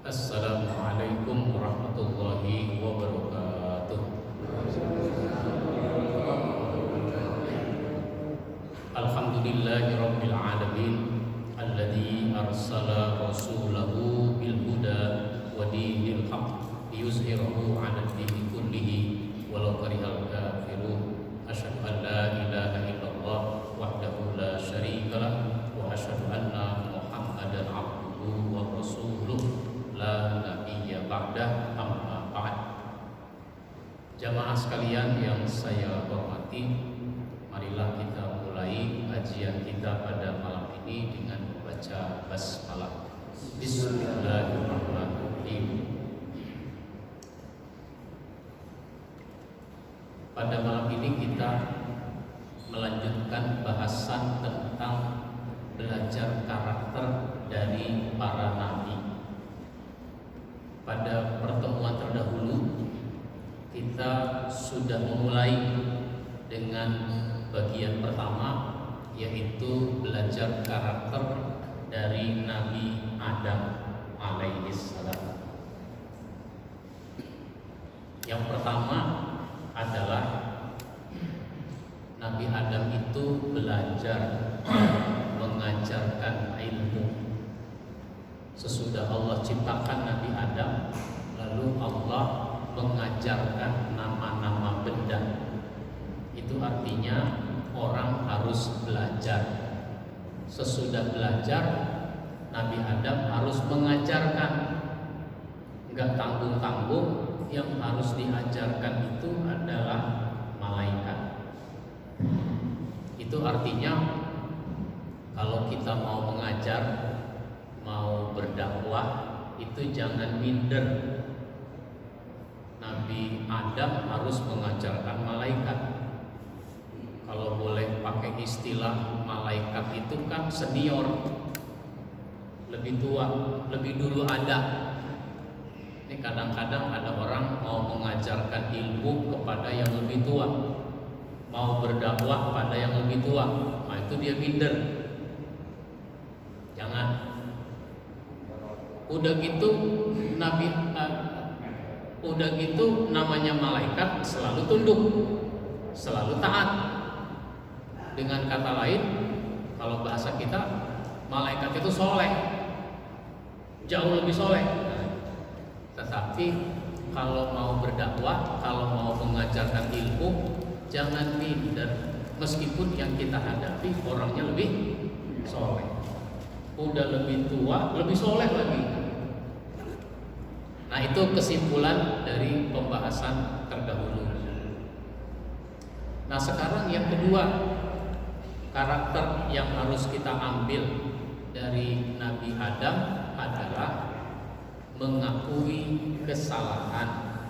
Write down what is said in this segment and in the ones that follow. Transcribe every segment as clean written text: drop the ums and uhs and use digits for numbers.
Assalamualaikum warahmatullahi wabarakatuh. Alhamdulillahi rabbil alamin alladzi arsala rasulahu bil huda wa dinil haqq liyuzhirahu 'ala ad-dini kullihi walau karihal kafirun. Asyhadu an la ilaha illallah wahdahu la syarika lah wa asyhadu anna Muhammadan 'abduhu wa rasuluh la nabiyya ba'dah, amma ba'd. Jamaah sekalian yang saya hormati, marilah kita mulai kajian kita pada malam ini dengan membaca basmalah. Bismillahirrahmanirrahim. Pada malam ini kita melanjutkan bahasan tentang belajar karakter dari para nabi. Pada pertemuan terdahulu kita sudah memulai dengan bagian pertama, yaitu belajar karakter dari Nabi Adam alaihissalam. Yang pertama adalah Nabi Adam itu belajar mengajarkan ilmu. Sesudah Allah ciptakan Nabi Adam, lalu Allah mengajarkan nama-nama benda. Itu artinya orang harus belajar. Sesudah belajar, Nabi Adam harus mengajarkan. Enggak tanggung-tanggung, yang harus diajarkan itu adalah malaikat. Itu artinya kalau kita mau mengajar, mau berdakwah, itu jangan minder. Nabi Adam harus mengajarkan malaikat. Kalau boleh pakai istilah, malaikat itu kan senior, lebih tua, lebih dulu ada. Ini kadang-kadang ada orang mau mengajarkan ilmu kepada yang lebih tua, mau berdakwah pada yang lebih tua, nah itu dia minder. Jangan. Udah gitu namanya malaikat selalu tunduk, selalu taat. Dengan kata lain, kalau bahasa kita, malaikat itu soleh, jauh lebih soleh. Tetapi kalau mau berdakwah, kalau mau mengajarkan ilmu, jangan minder. Meskipun yang kita hadapi orangnya lebih soleh, udah lebih tua, lebih soleh lagi. Nah, itu kesimpulan dari pembahasan terdahulu. Nah, sekarang yang kedua, karakter yang harus kita ambil dari Nabi Adam adalah mengakui kesalahan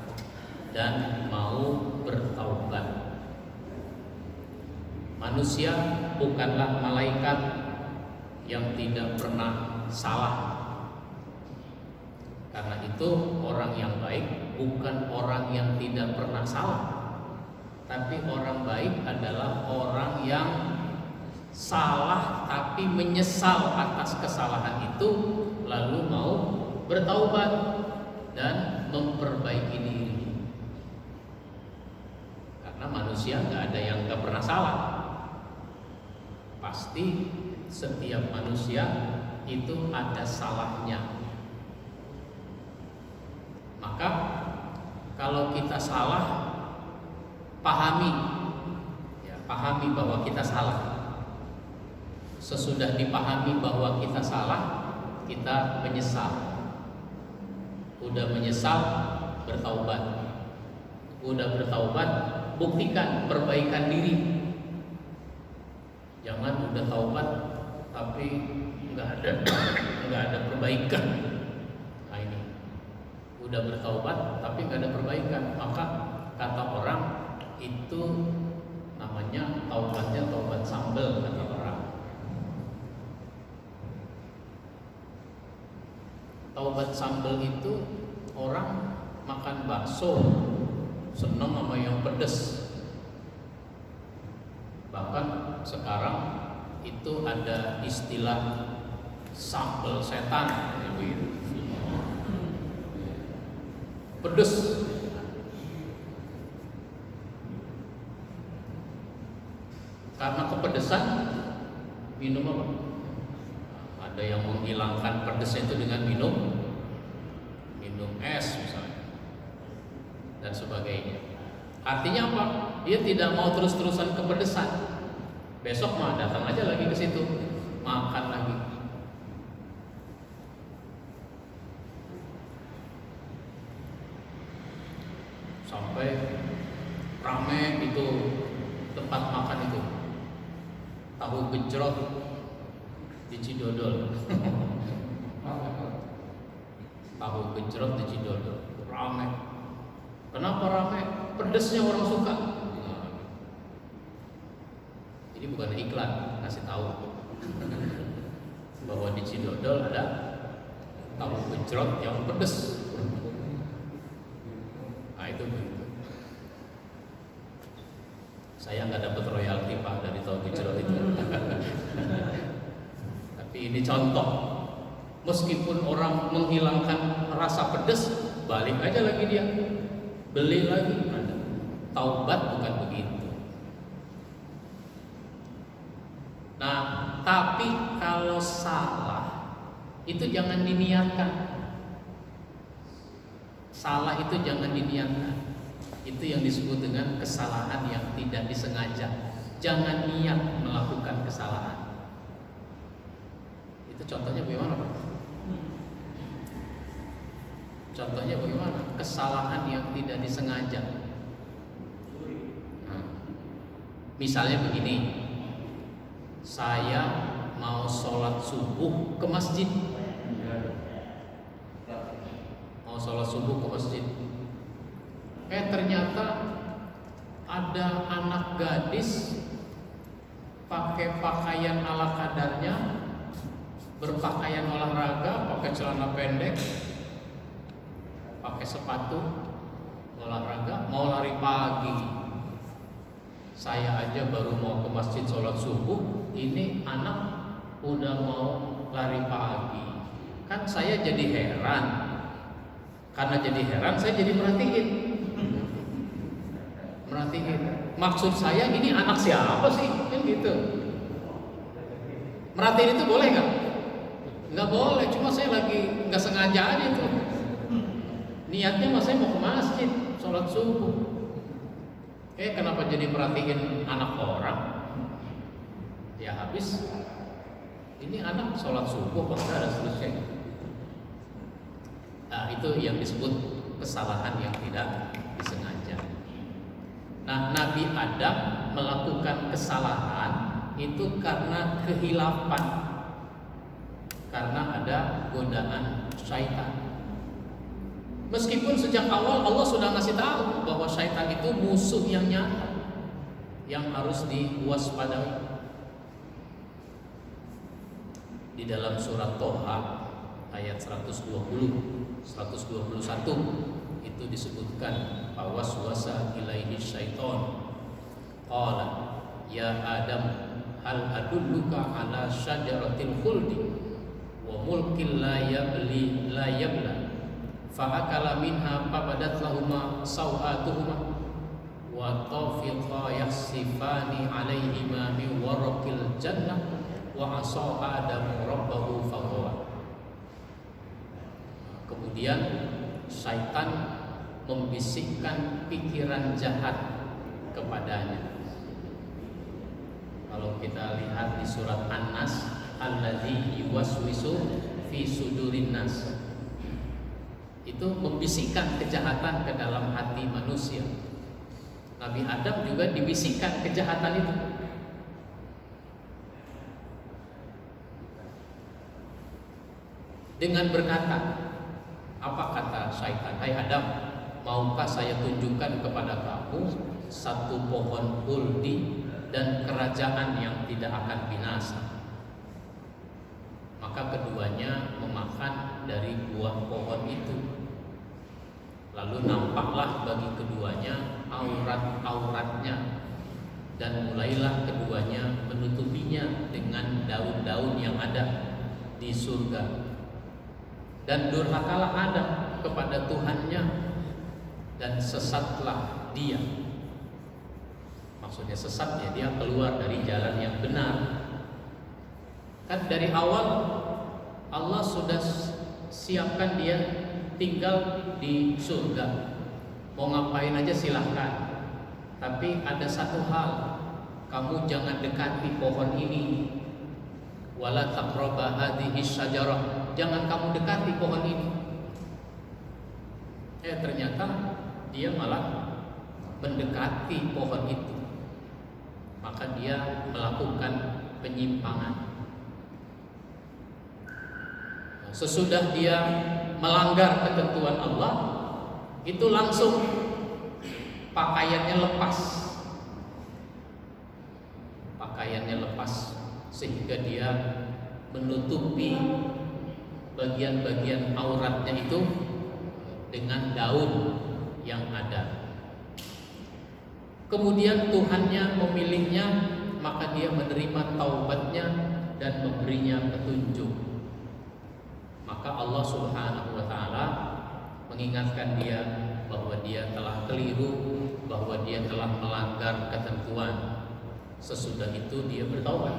dan mau bertaubat. Manusia bukanlah malaikat yang tidak pernah salah. Karena itu orang yang baik bukan orang yang tidak pernah salah, tapi orang baik adalah orang yang salah tapi menyesal atas kesalahan itu, lalu mau bertaubat dan memperbaiki diri. Karena manusia nggak ada yang nggak pernah salah. Pasti setiap manusia itu ada salahnya. Maka kalau kita salah, pahami bahwa kita salah. Sesudah dipahami bahwa kita salah, kita menyesal. Udah menyesal, bertaubat. Udah bertaubat, buktikan perbaikan diri. Jangan udah taubat tapi nggak ada perbaikan. Nah ini, udah bertaubat tapi nggak ada perbaikan, maka kata orang itu namanya taubatnya taubat sambel, kata orang. Taubat sambel itu orang makan bakso seneng sama yang pedes. Bahkan sekarang itu ada istilah sambal setan. pedes. Karena kepedesan minum apa? Ada yang menghilangkan pedesnya itu dengan minum es misalnya dan sebagainya. Artinya apa? Dia tidak mau terus-terusan kepedesan. Besok mah datang aja lagi ke situ, makan lagi. Sampai rame itu tempat makan itu. Tahu gejrot di Cidodol. Tahu gejrot di Cidodol rame. Kenapa rame? Pedesnya orang suka. Ini bukan iklan, ngasih tahu bahwa di Cidodol ada tahu gejrot yang pedes. Nah itu begitu. Saya nggak dapat royalti Pak dari tahu gejrot itu. Tapi ini contoh. Meskipun orang menghilangkan rasa pedas, balik aja lagi dia, beli lagi. Taubat bukan begitu. Nah, tapi kalau salah itu jangan diniatkan. Salah itu jangan diniatkan. Itu yang disebut dengan kesalahan yang tidak disengaja. Jangan niat melakukan kesalahan. Itu contohnya bagaimana Pak? Contohnya bagaimana? Kesalahan yang tidak disengaja. Nah, misalnya begini, saya mau sholat subuh ke masjid. Mau sholat subuh ke masjid. Ternyata ada anak gadis pakai pakaian ala kadarnya, berpakaian olahraga, pakai celana pendek, pakai sepatu olahraga, mau lari pagi. Saya aja baru mau ke masjid sholat subuh, ini anak udah mau lari pagi. Kan saya jadi heran. Karena jadi heran, saya jadi merhatiin. Maksud saya ini anak siapa sih? Kan gitu. Merhatiin itu boleh nggak? Nggak boleh. Cuma saya lagi nggak sengaja aja itu. Niatnya mas saya mau ke masjid sholat subuh. Kenapa jadi merhatiin anak orang? Ya habis ini anak sholat subuh bangsa dan seterusnya. Nah itu yang disebut kesalahan yang tidak disengaja. Nah Nabi Adam melakukan kesalahan itu karena kehilapan, karena ada godaan syaitan. Meskipun sejak awal Allah sudah ngasih tahu bahwa syaitan itu musuh yang nyata, yang harus diwaspadai. Di dalam surat Toha ayat 120, 121 itu disebutkan waswasa ilaihi syaiton qala ya Adam hal adulluka ala syajaratil khuldi wa mulkin la yabla fa'akala minha fabadat lahuma sawatuhuma wa tafiqa yakhsifani alaihima min waraqil jannah wa asa Adam rabbahu faghawa. Kemudian syaitan membisikkan pikiran jahat kepadanya. Kalau kita lihat di surat An-Nas, alladzi yuwaswisu fi sudurin nas, itu membisikkan kejahatan ke dalam hati manusia. Nabi Adam juga dibisikkan kejahatan itu. Dengan berkata, apa kata syaitan? Hai Adam, maukah saya tunjukkan kepada kamu satu pohon khuldi dan kerajaan yang tidak akan binasa? Maka keduanya memakan dari buah pohon itu. Lalu nampaklah bagi keduanya aurat-auratnya, dan mulailah keduanya menutupinya dengan daun-daun yang ada di surga. Dan durhakalah Adam kepada Tuhannya, dan sesatlah dia. Maksudnya sesat ya, dia keluar dari jalan yang benar. Kan dari awal Allah sudah siapkan dia tinggal di surga, mau ngapain aja silahkan. Tapi ada satu hal, kamu jangan dekati pohon ini. Wala taqraba hadhihi syajarah, jangan kamu dekati pohon ini. Ternyata dia malah mendekati pohon itu. Maka dia melakukan penyimpangan. Sesudah dia melanggar ketentuan Allah, itu langsung pakaiannya lepas. Pakaiannya lepas sehingga dia menutupi bagian-bagian auratnya itu dengan daun yang ada. Kemudian Tuhannya memilihnya, maka dia menerima taubatnya dan memberinya petunjuk. Maka Allah Subhanahu wa taala mengingatkan dia bahwa dia telah keliru, bahwa dia telah melanggar ketentuan. Sesudah itu dia bertaubat.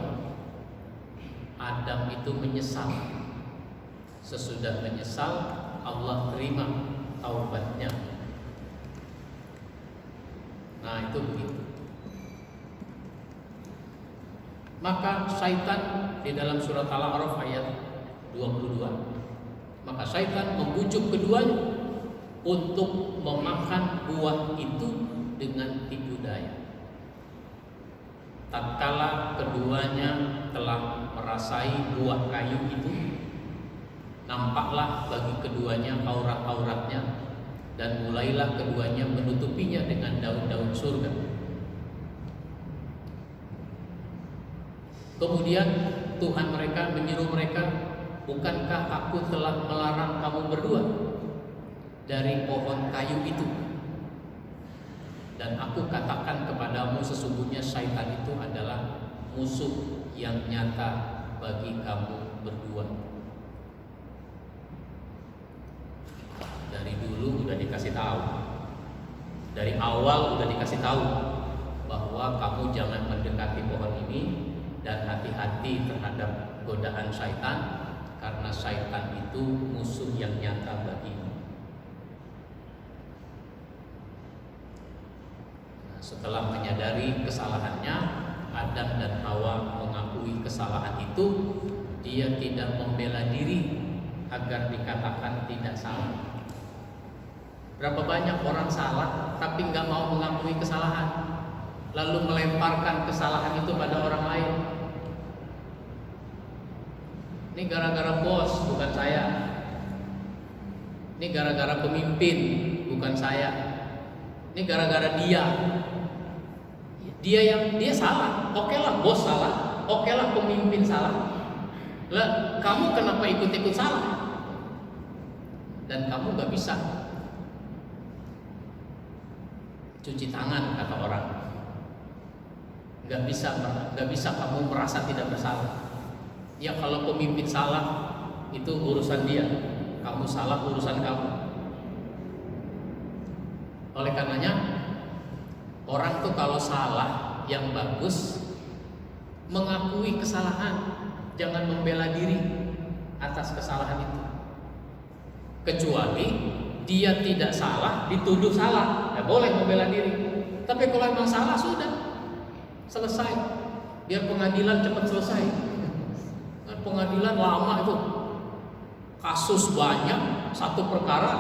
Adam itu menyesal. Sesudah menyesal, Allah terima taubatnya. Nah, itu begitu. Maka syaitan di dalam surat Al-A'raf ayat 22, maka syaitan membujuk keduanya untuk memakan buah itu dengan tipu daya. Tatkala keduanya telah merasai buah kayu itu, nampaklah bagi keduanya aurat-auratnya, dan mulailah keduanya menutupinya dengan daun-daun surga. Kemudian Tuhan mereka menyuruh mereka, bukankah aku telah melarang kamu berdua dari pohon kayu itu? Dan aku katakan kepadamu, sesungguhnya syaitan itu adalah musuh yang nyata bagi kamu berdua. Dari dulu udah dikasih tahu, dari awal udah dikasih tahu bahwa kamu jangan mendekati pohon ini dan hati-hati terhadap godaan syaitan, karena syaitan itu musuh yang nyata bagimu. Nah, setelah menyadari kesalahannya, Adam dan Hawa mengakui kesalahan itu. Dia tidak membela diri agar dikatakan tidak salah. Berapa banyak orang salah tapi nggak mau mengakui kesalahan, lalu melemparkan kesalahan itu pada orang lain. Ini gara-gara bos, bukan saya. Ini gara-gara pemimpin, bukan saya. Ini gara-gara dia. Dia salah. Oke lah bos salah, oke lah pemimpin salah. Lah kamu kenapa ikut-ikut salah? Dan kamu nggak bisa cuci tangan, kata orang. Nggak bisa kamu merasa tidak bersalah. Ya kalau pemimpin salah itu urusan dia, kamu salah urusan kamu. Oleh karenanya orang tuh kalau salah, yang bagus mengakui kesalahan, jangan membela diri atas kesalahan itu. Kecuali dia tidak salah, dituduh salah, ya boleh membela diri. Tapi kalau memang salah, sudah selesai, biar pengadilan cepat selesai. Pengadilan lama itu, kasus banyak, satu perkara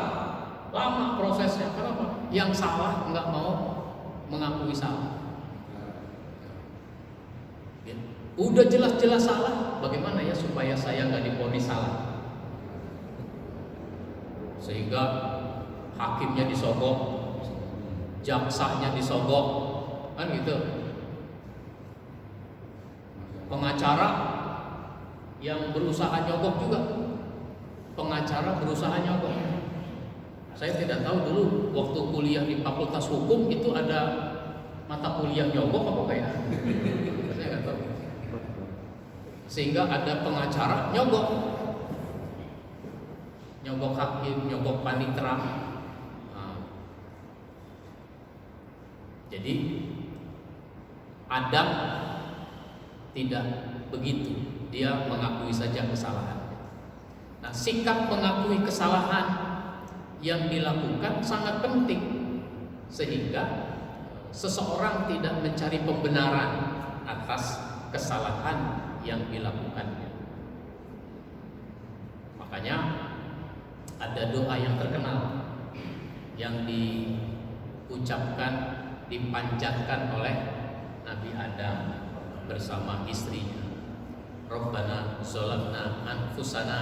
lama prosesnya. Kenapa? Yang salah nggak mau mengakui salah. Udah jelas-jelas salah, bagaimana ya supaya saya nggak divonis salah? Sehingga hakimnya disogok, jaksanya disogok, kan gitu. Pengacara yang berusaha nyogok juga, pengacara berusaha nyogok. Saya tidak tahu dulu waktu kuliah di Fakultas Hukum itu ada mata kuliah nyogok apa kayak? Saya nggak tahu. Sehingga ada pengacara nyogok hakim, nyogok panitera. Nah, Jadi Adam tidak begitu, dia mengakui saja kesalahan. Nah, sikap mengakui kesalahan yang dilakukan sangat penting sehingga seseorang tidak mencari pembenaran atas kesalahan yang dilakukannya. Makanya ada doa yang terkenal yang diucapkan, dipanjatkan oleh Nabi Adam bersama istrinya. Rabbana zalamna anfusana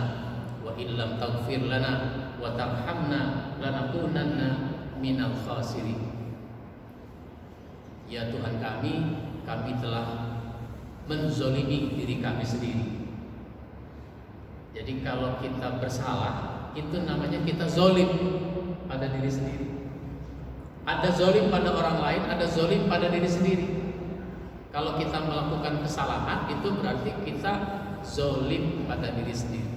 wa illam taghfir lana wa tarhamna lanakunanna minal khasirin. Ya Tuhan kami telah menzolimi diri kami sendiri. Jadi kalau kita bersalah, itu namanya kita zolim pada diri sendiri. Ada zolim pada orang lain, ada zolim pada diri sendiri. Kalau kita melakukan kesalahan, itu berarti kita zolim pada diri sendiri.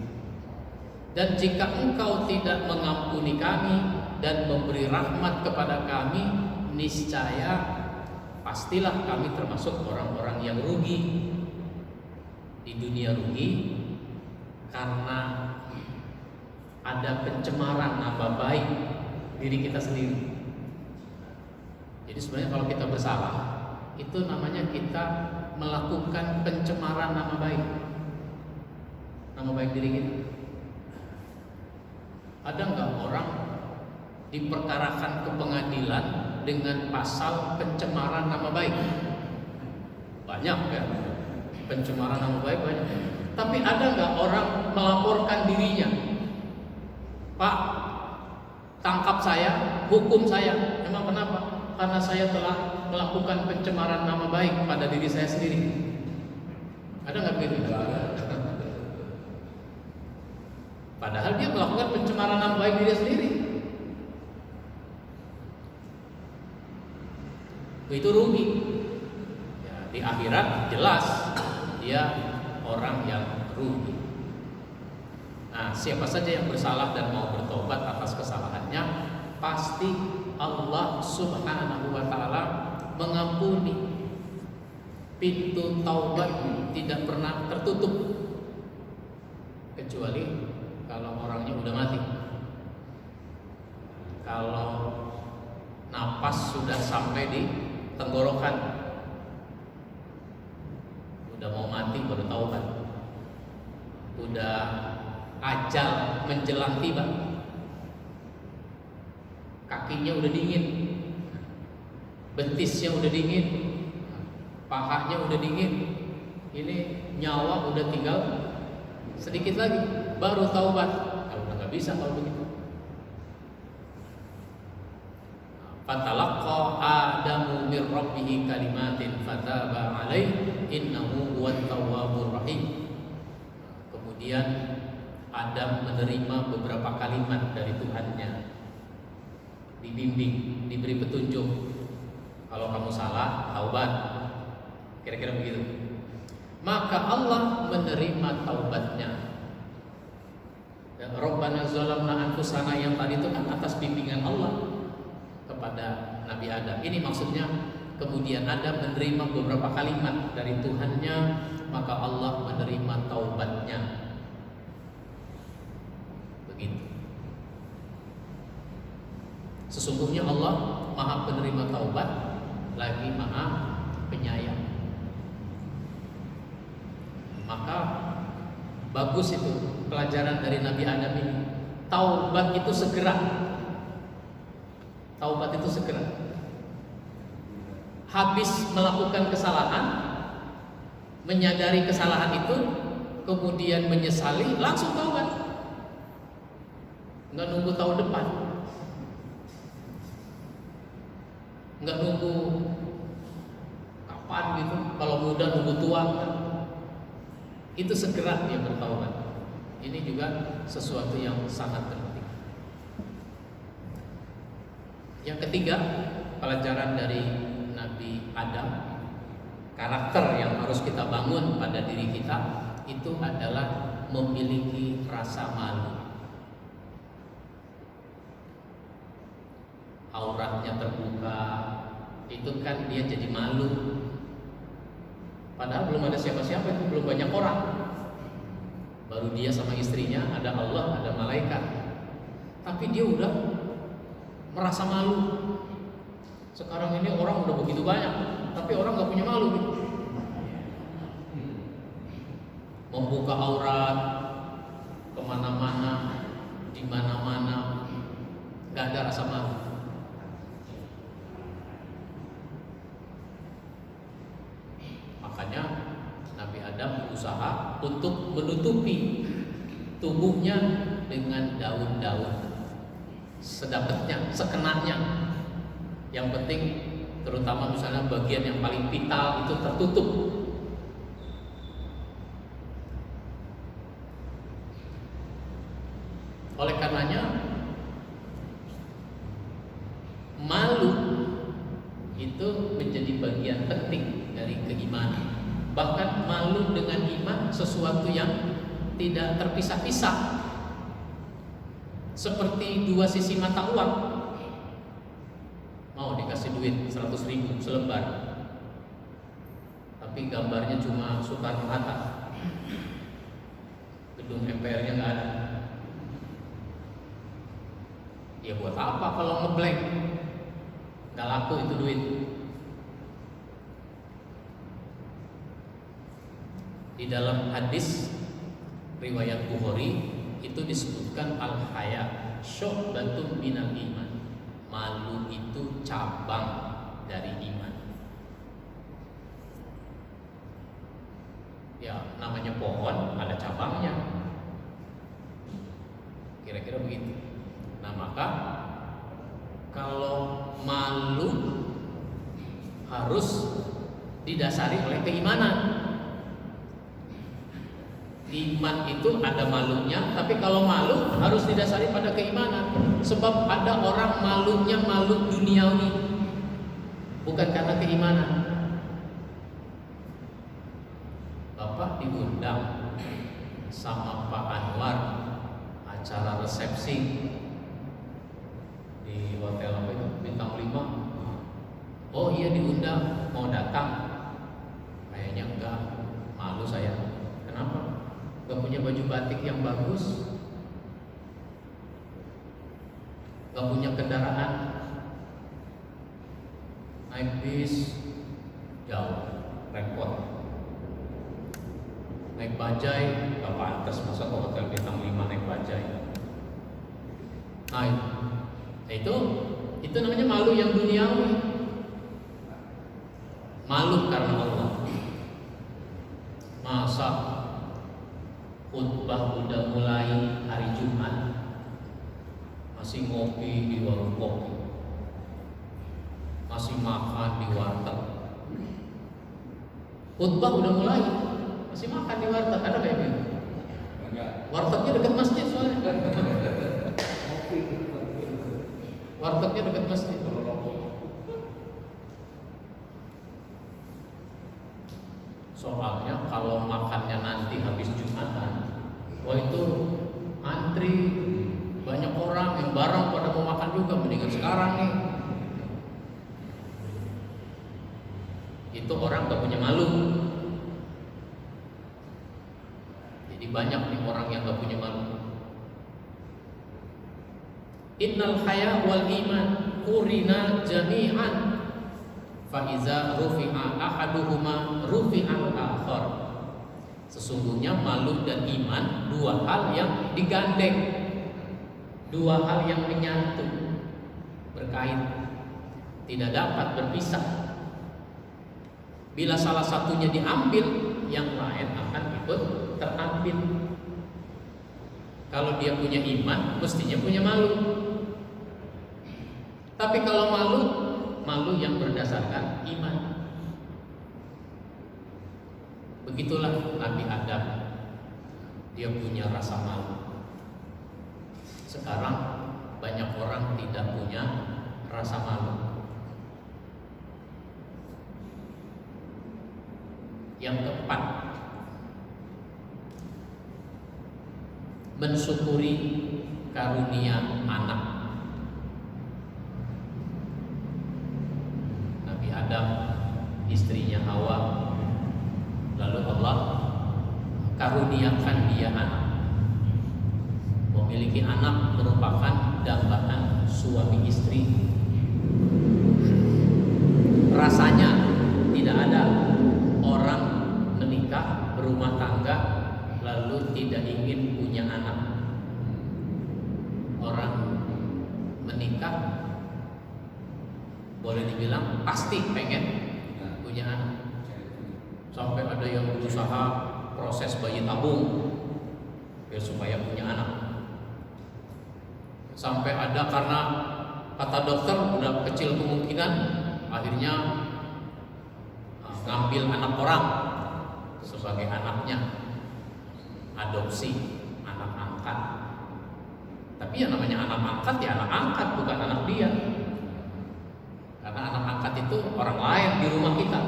Dan jika Engkau tidak mengampuni kami dan memberi rahmat kepada kami, niscaya pastilah kami termasuk orang-orang yang rugi. Di dunia rugi karena ada pencemaran nama baik diri kita sendiri. Jadi sebenarnya kalau kita bersalah, itu namanya kita melakukan pencemaran nama baik diri kita. Ada nggak orang diperkarakan ke pengadilan dengan pasal pencemaran nama baik? Banyak kan? Pencemaran nama baik banyak. Tapi ada nggak orang melaporkan dirinya, Pak, tangkap saya, hukum saya. Emang kenapa? Karena saya telah melakukan pencemaran nama baik pada diri saya sendiri. Ada nggak begitu? Padahal dia melakukan pencemaran nama baik diri sendiri. Itu rugi. Ya, di akhirat jelas dia orang yang rugi. Nah, siapa saja yang bersalah dan mau bertobat atas kesalahannya, pasti Allah Subhanahu wa Ta'ala mengampuni. Pintu taubat tidak pernah tertutup kecuali kalau orangnya udah mati. Kalau napas sudah sampai di tenggorokan, udah mau mati baru taubat. Udah ajal menjelang tiba, kakinya udah dingin, betisnya udah dingin, pahanya udah dingin, ini nyawa udah tinggal sedikit lagi, baru taubat. Kalau udah nggak bisa kalau begitu. Fatalaqqa Adamu mir rabbih kalimatin fataba alaihi innahu huwat tawwabur rahim. Kemudian Adam menerima beberapa kalimat dari Tuhannya, dibimbing, diberi petunjuk. Kalau kamu salah, taubat. Kira-kira begitu. Maka Allah menerima taubatnya. Dan Rabbana zalamna anfusana yang tadi itu kan atas bimbingan Allah kepada Nabi Adam. Ini maksudnya kemudian Adam menerima beberapa kalimat dari Tuhannya, maka Allah menerima taubatnya. Begitu. Sesungguhnya Allah Maha penerima taubat, lagi Maha penyayang. Maka bagus itu pelajaran dari Nabi Adam ini. Taubat itu segera. Taubat itu segera. Habis melakukan kesalahan, menyadari kesalahan itu, kemudian menyesali, langsung taubat. Nggak nunggu tahun depan, nggak nunggu kapan gitu. Kalau muda nunggu tua, itu segera dia bertaubat. Ini juga sesuatu yang sangat penting. Yang ketiga, pelajaran dari Nabi Adam, karakter yang harus kita bangun pada diri kita itu adalah memiliki rasa malu. Auratnya terbuka, itu kan dia jadi malu. Padahal belum ada siapa-siapa, itu belum banyak orang. Baru dia sama istrinya, ada Allah, ada malaikat. Tapi dia udah merasa malu. Sekarang ini orang udah begitu banyak, tapi orang nggak punya malu gitu. Membuka aurat kemana-mana, di mana-mana, nggak ada rasa malu. Makanya Nabi Adam berusaha untuk menutupi tubuhnya dengan daun-daun sedapatnya, sekenanya. Yang penting terutama misalnya bagian yang paling vital itu tertutup. Oleh karenanya malu itu menjadi bagian penting dari keimanan. Bahkan malu dengan iman sesuatu yang tidak terpisah-pisah. Seperti dua sisi mata uang. Mau dikasih duit 100.000 selembar, tapi gambarnya cuma Soekarno-Hatta, gedung MPR-nya nggak ada. Ya buat apa kalau ngeblank? Nggak laku itu duit. Di dalam hadis riwayat Bukhari itu disebutkan al-haya syu'batun minal iman. Malu itu cabang dari iman. Ya, namanya pohon ada cabangnya. Kira-kira begitu. Nah, maka kalau malu harus didasari oleh keimanan. Iman itu ada malunya, tapi kalau malu harus didasari pada keimanan. Sebab ada orang malunya malu duniawi, bukan karena keimanan. Bapak diundang sama Pak Anwar acara resepsi di hotel apa itu, bintang 5. Oh iya diundang, mau datang? Kayaknya enggak, malu saya. Kenapa? Gak punya baju batik yang bagus, gak punya kendaraan, naik bis jauh, repot. Naik bajai gak pantas, masa ke hotel bintang 5 naik bajai. Nah itu namanya malu yang duniawi. Malu karena Allah. Masa khutbah udah mulai hari Jumat masih ngopi di warung kopi, masih makan di warteg. Khutbah udah mulai masih makan di warteg, ada kayak gitu? Wartegnya dekat masjid soalnya. Wartegnya dekat masjid. Soalnya kalau makannya nanti habis Jumatan, wah itu antri banyak orang yang bareng pada mau makan juga, mendingan sekarang nih. Itu orang gak punya malu. Jadi banyak nih orang yang gak punya malu. Innal haya wal iman qurina jami'an. Faiza rufi'a ahaduhuma rufi'al akhar. Sesungguhnya malu dan iman dua hal yang digandeng, dua hal yang menyatu, berkait, tidak dapat berpisah. Bila salah satunya diambil, yang lain akan ikut terambil. Kalau dia punya iman, mestinya punya malu. Tapi kalau malu yang berdasarkan iman. Begitulah Nabi Adam, dia punya rasa malu. Sekarang banyak orang tidak punya rasa malu. Yang keempat, mensyukuri karunia anak. Nabi istrinya Hawa. Lalu Allah karuniakan dia anak. Memiliki anak merupakan dambaan suami istri. Rasanya tidak ada orang menikah, berumah tangga, lalu tidak ingin punya anak. Orang menikah boleh dibilang pasti pengen punya anak. Sampai ada yang berusaha proses bayi tabung ya supaya punya anak. Sampai ada karena kata dokter udah kecil kemungkinan, akhirnya ngambil anak orang sebagai anaknya, adopsi, anak angkat. Tapi yang namanya anak angkat ya anak angkat, bukan anak dia. Karena anak angkat itu orang lain di rumah kita.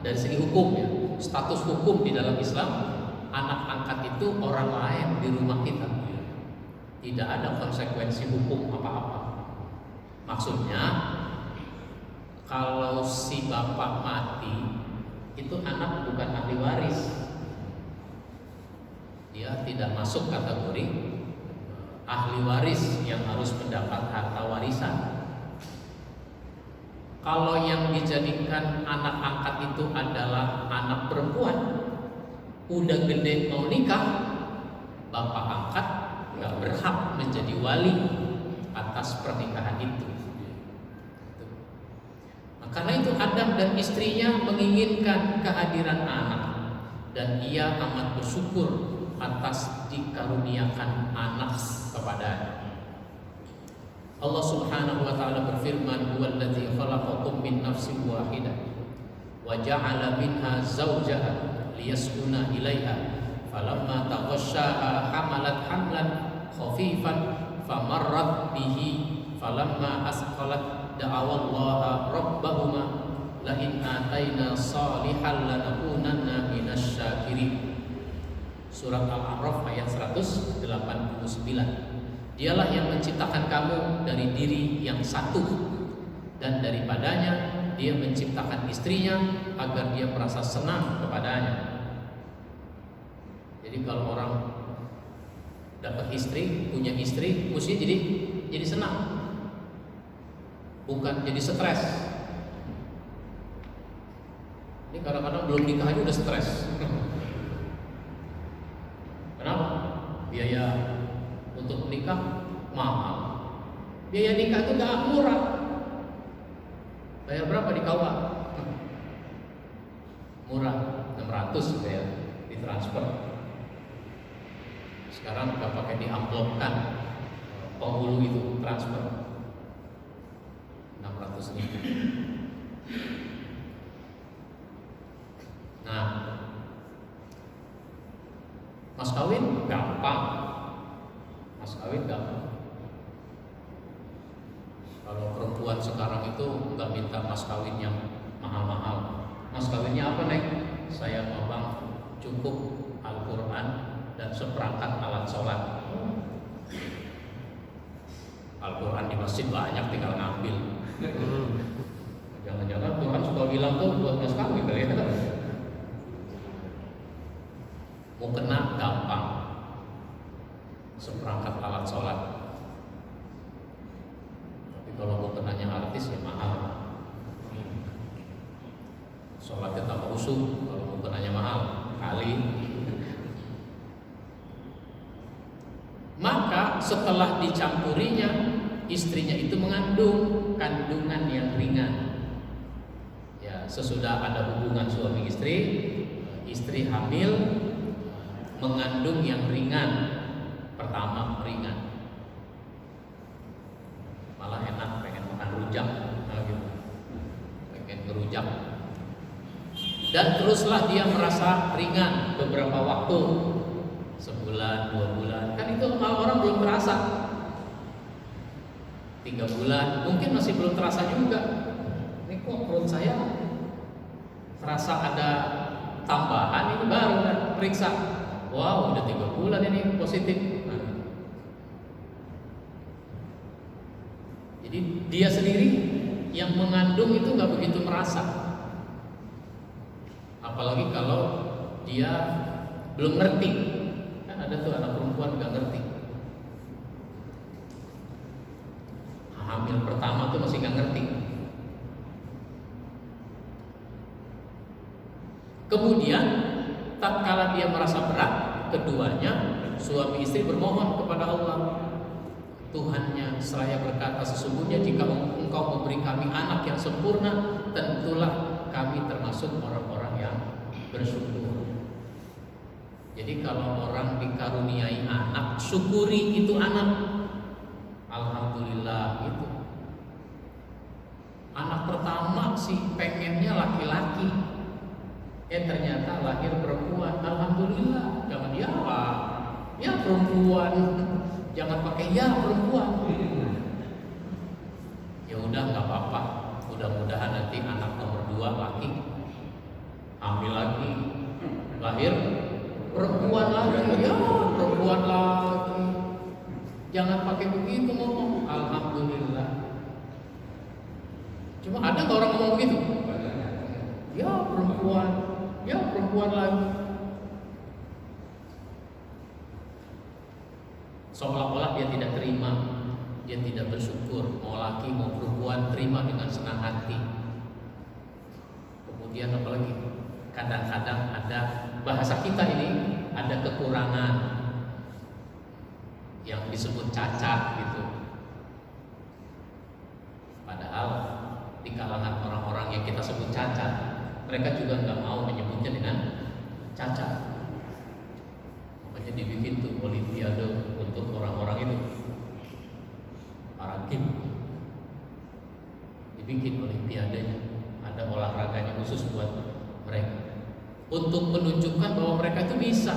Dari segi hukum ya, status hukum di dalam Islam, anak angkat itu orang lain di rumah kita. Tidak ada konsekuensi hukum apa-apa. Maksudnya kalau si bapak mati, itu anak bukan ahli waris. Dia tidak masuk kategori ahli waris yang harus mendapat harta warisan. Kalau yang dijadikan anak angkat itu adalah anak perempuan, udah gede mau nikah, bapak angkat nggak berhak menjadi wali atas pernikahan itu. Karena itu Adam dan istrinya menginginkan kehadiran anak, dan ia amat bersyukur atas dikaruniakan anak kepadanya. Allah Subhanahu wa taala berfirman, "Huwallazi khalaqakum min nafsin wahidah wa ja'ala minha zawjaha liyaskuna ilaiha falamma taghassaha hamalat hamlan khafifan famarrat bihi falamma asqalat da'awallaha rabbahuma la in ataina salihan lanakunanna minasyakirin." Surat Al-A'raf ayat 189. Dialah yang menciptakan kamu dari diri yang satu, dan daripadanya dia menciptakan istrinya agar dia merasa senang kepadanya. Jadi kalau orang dapat istri, punya istri, mesti jadi senang, bukan jadi stres. Ini kadang-kadang belum nikah aja udah stres. Kenapa? Biaya untuk menikah mahal. Biaya nikah itu gak murah. Bayar berapa di KUA? Murah, 600 bayar ditransfer. Sekarang udah pakai diamplopkan, penghulu itu transfer 600.000. Nah, mas kawin gampang. Mas kawin gampang. Kalau perempuan sekarang itu nggak minta mas kawin yang mahal-mahal. Mas kawinnya apa, Nek? Saya mau bang, cukup Al-Quran dan seperangkat alat sholat. Al-Quran di masjid banyak, tinggal ngambil. Jangan-jangan Quran suka bilang tuh buat mas kawin kali ya. Mau kena gampang, seperangkat alat sholat. Tapi kalau mau kenanya artis ya mahal. Sholatnya tambah khusyuk kalau mau kenanya mahal kali. Maka setelah dicampurinya, istrinya itu mengandung kandungan yang ringan. Ya, sesudah ada hubungan suami istri, istri hamil mengandung yang ringan. Pertama ringan, malah enak, pengen makan rujak, gitu. Pengen ngerujak. Dan teruslah dia merasa ringan beberapa waktu, sebulan, 2 bulan, kan itu malah orang belum terasa. 3 bulan, mungkin masih belum terasa juga. Ini kok perut saya terasa ada tambahan, ini baru kan periksa. Wow, udah 3 bulan ini positif. Jadi dia sendiri yang mengandung itu nggak begitu merasa. apalagi kalau dia belum ngerti. Kan ada tuh anak perempuan nggak ngerti. Hamil pertama tuh masih nggak ngerti. Kemudian tatkala dia merasa berat, keduanya suami istri bermohon kepada Allah. Tuhannya, saya berkata, sesungguhnya jika engkau memberi kami anak yang sempurna, tentulah kami termasuk orang-orang yang bersyukur. Jadi kalau orang dikaruniai anak, syukuri itu anak. Alhamdulillah gitu. Anak pertama sih pengennya laki-laki, ternyata lahir perempuan. Alhamdulillah. Jangan ya Pak, ya perempuan. Jangan pakai ya perempuan. Ya udah nggak apa-apa. Mudah-mudahan nanti anak nomor 2 laki, hamil lagi, lahir perempuan lagi, ya perempuan lagi. Jangan pakai begitu ngomong. Alhamdulillah. Cuma ada nggak orang ngomong begitu? Ya perempuan, ya perempuan lagi. Seolah-olah dia tidak terima, dia tidak bersyukur. Mau laki mau perempuan terima dengan senang hati. Kemudian apalagi kadang-kadang ada bahasa kita ini ada kekurangan yang disebut cacat gitu. Padahal di kalangan orang-orang yang kita sebut cacat, mereka juga nggak mau menyebutnya dengan cacat. Makanya dibikin tuh olimpiade untuk orang-orang itu, para kim. Dibikin olimpiadenya, ada olahraganya khusus buat mereka, untuk menunjukkan bahwa mereka itu bisa.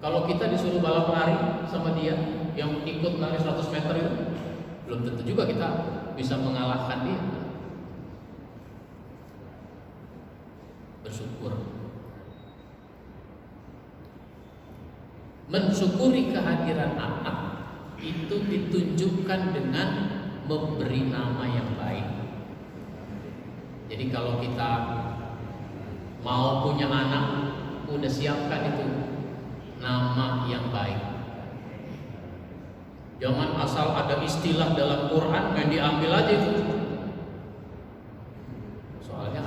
Kalau kita disuruh balap lari sama dia yang ikut lari 100 meter itu, belum tentu juga kita bisa mengalahkan dia. Bersyukur, mensyukuri kehadiran anak itu ditunjukkan dengan memberi nama yang baik. Jadi kalau kita mau punya anak, udah siapkan itu nama yang baik. Jangan asal ada istilah dalam Quran yang diambil aja itu. Soalnya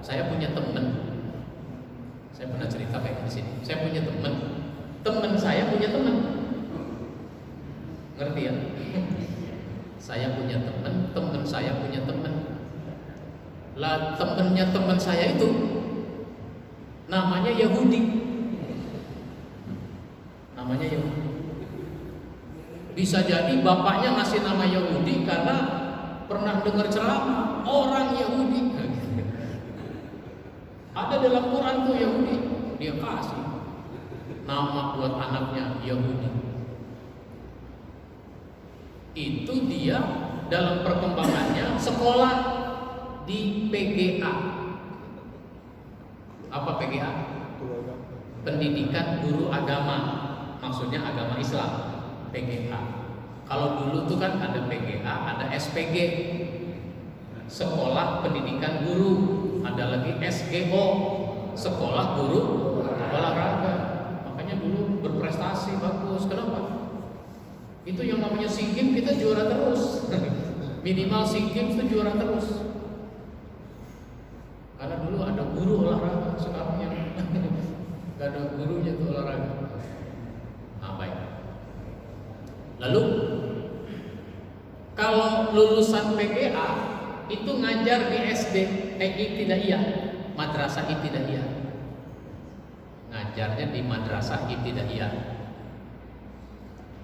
saya punya teman, saya pernah cerita kayak di sini. Saya punya teman saya punya teman, ngerti ya? Saya punya teman saya punya teman. Lah temennya teman saya itu namanya Yahudi. Namanya Yahudi. Bisa jadi bapaknya ngasih nama Yahudi karena pernah dengar ceramah orang Yahudi. Ada dalam Quran tuh Yahudi, dia kasih nama buat anaknya Yahudi. Itu dia dalam perkembangannya sekolah di PGA. Apa PGA? Pendidikan Guru Agama, maksudnya agama Islam. PGA. Kalau dulu tuh kan ada PGA, ada SPG, Sekolah Pendidikan Guru, ada lagi SGO, Sekolah Guru Olahraga. Makanya dulu berprestasi bagus. Kenapa? Itu yang namanya SEA Games kita juara terus. Minimal SEA Games itu juara terus. Karena dulu ada guru olahraga, sekarang yang nggak ada gurunya tuh olahraga. Nah, baik. Lalu kalau lulusan PGA itu ngajar di SD Ibtidaiyah, Madrasah Ibtidaiyah. Ngajarnya di Madrasah Ibtidaiyah.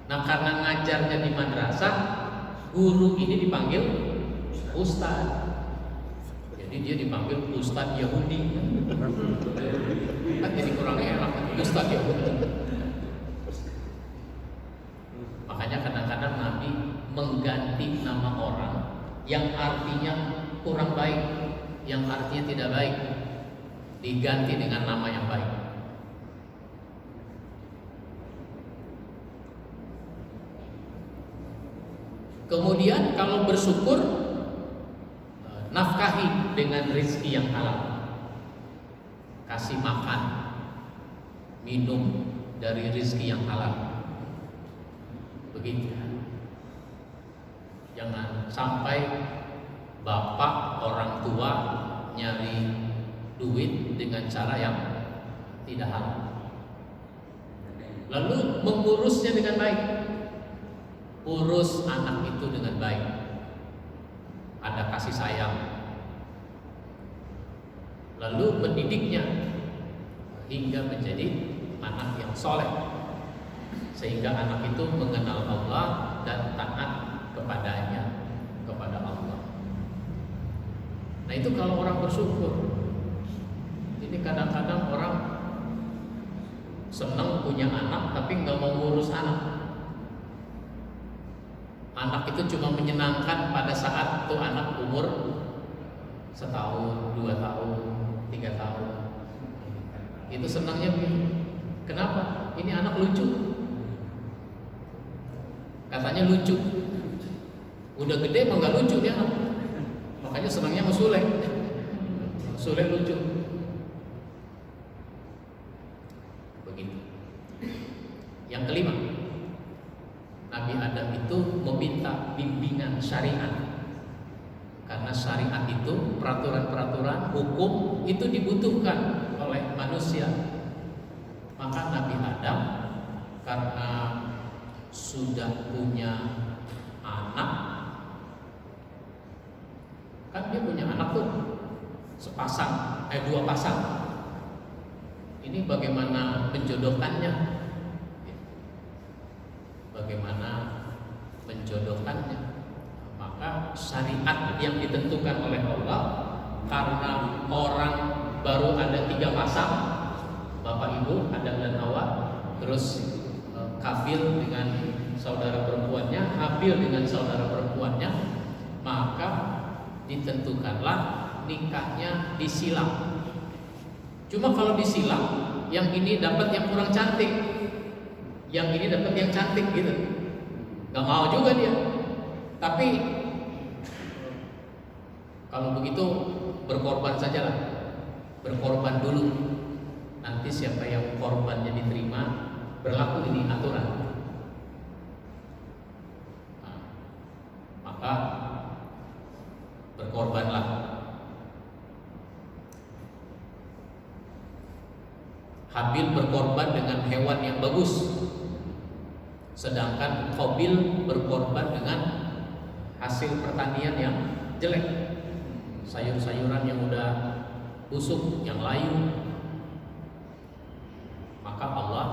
Nah, karena ngajarnya di madrasah, guru ini dipanggil Ustadz. Jadi dia dipanggil Ustadz Yahudi. Kan jadi kurang enak, Ustadz Yahudi. Makanya kadang-kadang Nabi mengganti nama orang yang artinya kurang baik, yang artinya tidak baik, diganti dengan nama yang baik. Kemudian kalau bersyukur, nafkahi dengan rezeki yang halal. kasih makan, minum dari rezeki yang halal. Begitu. Jangan sampai bapak orang tua nyari duit dengan cara yang tidak halal. Lalu mengurusnya dengan baik. Urus anak itu dengan baik. Ada kasih sayang. Lalu mendidiknya hingga menjadi anak yang soleh, sehingga anak itu mengenal Allah dan taat kepadanya, kepada Allah. Nah itu kalau orang bersyukur. Ini kadang-kadang orang senang punya anak tapi nggak mau ngurus anak. Anak itu cuma menyenangkan pada saat tuh anak umur 1 tahun, 2 tahun, 3 tahun. Itu senangnya. Kenapa? Ini anak lucu. Katanya lucu. Udah gede emang gak lucu dia anak. Makanya senangnya sama Sule. Sule lucu. Begitu. Yang kelima, Nabi Adam itu meminta bimbingan syariat. Karena syariat itu, peraturan-peraturan hukum itu dibutuhkan oleh manusia. Maka Nabi Adam karena sudah punya anak, kan dia punya anak tuh sepasang, 2 pasang. Ini bagaimana menjodohkannya? Bagaimana menjodohkannya? Maka syariat yang ditentukan oleh Allah, karena orang baru ada 3 pasang, bapak ibu Adam dan Hawa, terus Kabil dengan saudara perempuannya, Habil dengan saudara perempuannya, maka ditentukanlah nikahnya disilang. Cuma kalau disilang, yang ini dapat yang kurang cantik, yang ini dapat yang cantik gitu, gak mau juga dia. Tapi kalau begitu berkorban sajalah, berkorban dulu. Nanti siapa yang korbannya diterima, berlaku ini aturan. Nah, maka berkorbanlah. Habil berkorban dengan hewan yang bagus, sedangkan Qabil berkorban dengan hasil pertanian yang jelek, sayur-sayuran yang udah busuk, yang layu. Maka Allah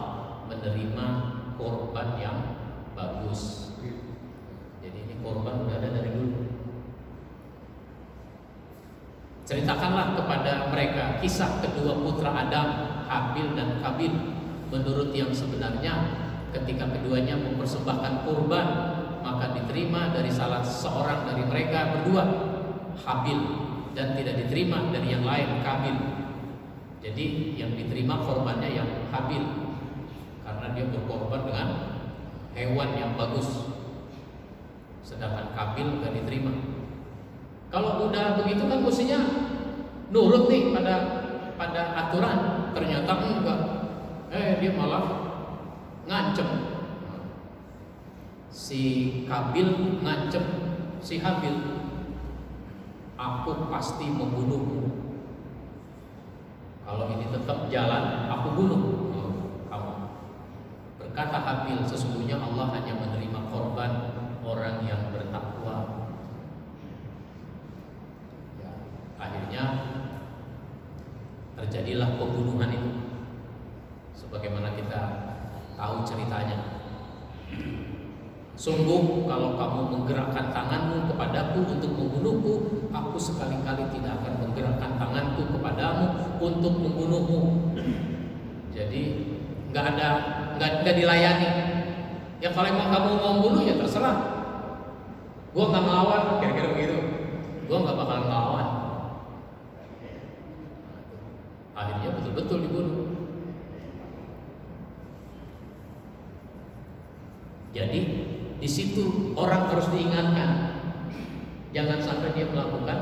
menerima korban yang bagus. Jadi ini korban udah ada dari dulu. Ceritakanlah kepada mereka kisah kedua putra Adam, Habil dan Qabil, menurut yang sebenarnya. Ketika keduanya mempersembahkan kurban, maka diterima dari salah seorang dari mereka berdua, Habil, dan tidak diterima dari yang lain, Qabil. Jadi yang diterima korbannya yang Habil, karena dia berkorban dengan hewan yang bagus, sedangkan Qabil gak diterima. Kalau udah begitu kan mestinya nurut nih pada aturan, ternyata enggak. Dia malah ngancem. Si Qabil ngancem si Habil, aku pasti membunuhmu. Kalau ini tetap jalan, aku bunuh kamu. Berkata Habil, sesungguhnya Allah hanya menerima korban orang yang bertakwa. Ya, akhirnya terjadilah pembunuhan itu, sebagaimana kita tahu ceritanya. Sungguh kalau kamu menggerakkan tanganmu kepadaku untuk membunuhku, aku sekali-kali tidak akan menggerakkan tanganku kepadamu untuk membunuhmu. Jadi nggak dilayani. Ya kalau emang kamu mau membunuh ya terserah. Gua nggak ngelawan, kira-kira begitu. Gua nggak bakal ngelawan. Akhirnya betul-betul dibunuh. Jadi di situ orang harus diingatkan, jangan sampai dia melakukan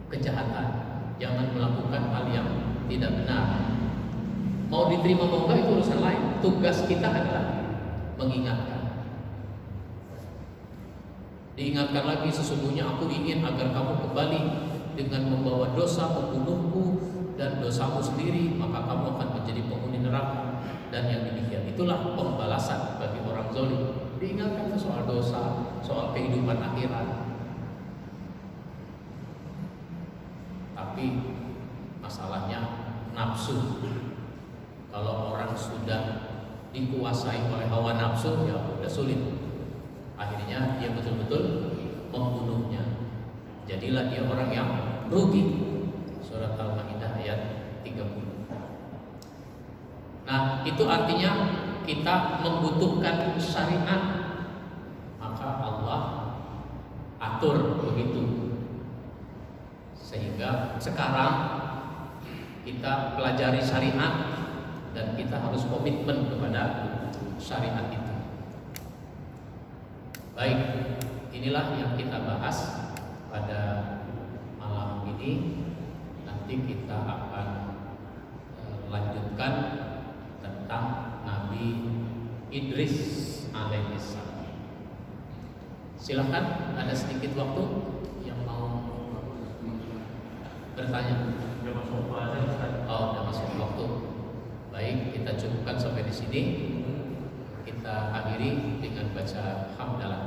kejahatan. Jangan melakukan hal yang tidak benar. Mau diterima mau enggak itu urusan lain. Tugas kita adalah mengingatkan. Diingatkan lagi, sesungguhnya aku ingin agar kamu kembali dengan membawa dosa membunuhku dan dosamu sendiri, maka kamu akan menjadi penghuni neraka. Dan yang demikian itulah pembalasan bagi orang zalim. Diingatkan soal dosa, soal kehidupan akhirat. Tapi masalahnya nafsu. Kalau orang sudah dikuasai oleh hawa nafsu, ya udah sulit. Akhirnya dia betul-betul membunuhnya. Jadilah dia orang yang rugi. Surat Al-Maidah ayat 30. Nah, itu artinya kita membutuhkan syariat. Maka Allah atur begitu. Sehingga sekarang kita pelajari syariat dan kita harus komitmen kepada syariat itu. Baik, inilah yang kita bahas pada malam ini. Nanti kita akan lanjutkan tentang Nabi Idris alaihissalam. Silakan, ada sedikit waktu yang mau bertanya. Oh, udah masuk waktu. Baik, kita cukupkan sampai di sini. Kita akhiri dengan baca hamdalah.